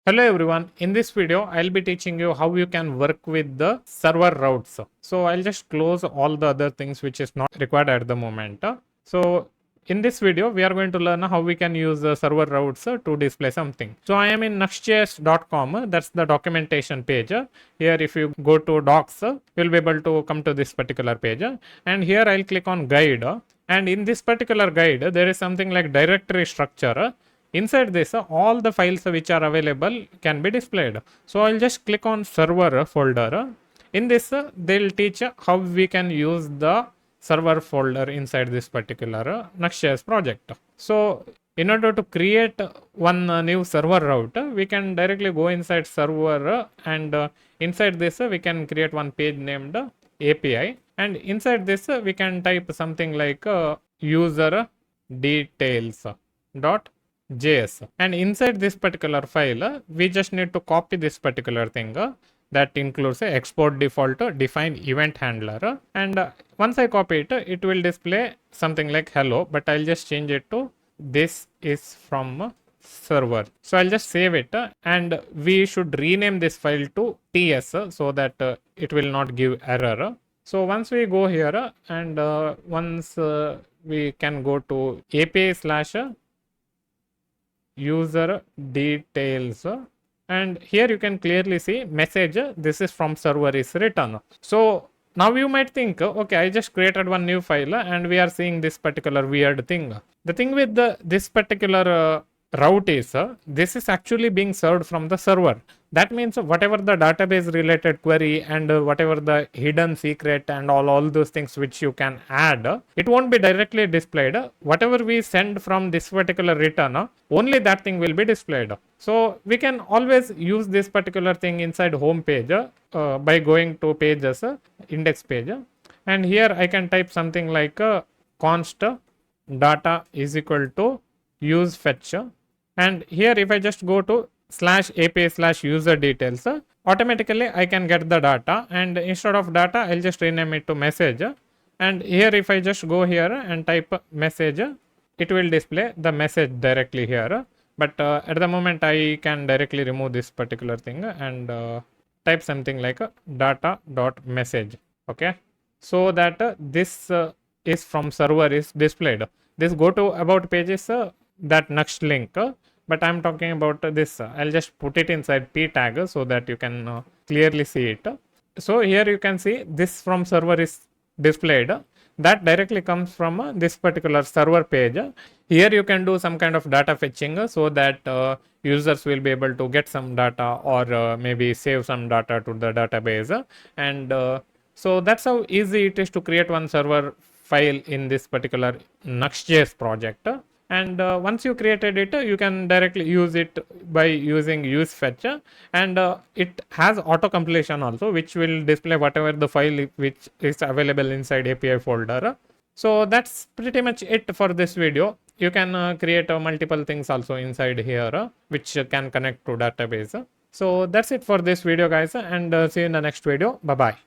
Hello everyone, in this video I'll be teaching you how you can work with the server routes. So I'll just close all the other things which is not required at the moment. So in this video we are going to learn how we can use the server routes to display something. So I am in nuxtjs.com, that's the documentation page. Here if you go to docs, you'll be able to come to this particular page, and here I'll click on guide, and in this particular guide there is something like directory structure. Inside this, all the files which are available can be displayed. So I'll just click on server folder. In this, they'll teach how we can use the server folder inside this particular Nuxt.js project. So in order to create one new server route, we can directly go inside server, and inside this we can create one page named API, and inside this we can type something like user details dot JS, and inside this particular file we just need to copy this particular thing that includes a export default define event handler, and once I copy it, it will display something like hello, but I'll just change it to this is from server. So I'll just save it, and we should rename this file to TS so that it will not give error. So once we go here, and once we can go to API slash user details, and here you can clearly see message this is from server is written. So now you might think, okay, I just created one new file and we are seeing this particular weird thing. The thing with this particular route is this is actually being served from the server. That means whatever the database related query and whatever the hidden secret and all those things which you can add, it won't be directly displayed. Whatever we send from this particular return, only that thing will be displayed. So we can always use this particular thing inside home page by going to pages, index page, and here I can type something like const data is equal to use fetch, and here if I just go to /API/user details, automatically I can get the data, and instead of data I'll just rename it to message, and here if I just go here and type message, it will display the message directly here, but at the moment I can directly remove this particular thing and type something like data.message, okay, so that this is from server is displayed. This go to about pages, that Nuxt link, but I'm talking about this. I'll just put it inside p tag so that you can clearly see it. So here you can see this from server is displayed. That directly comes from this particular server page. Here you can do some kind of data fetching so that users will be able to get some data, or maybe save some data to the database, and so that's how easy it is to create one server file in this particular Nuxt.js project. And once you created it, you can directly use it by using use fetch, and it has auto completion also, which will display whatever the file which is available inside API folder. So that's pretty much it for this video. You can create multiple things also inside here which can connect to database. So that's it for this video, guys, and see you in the next video. Bye bye.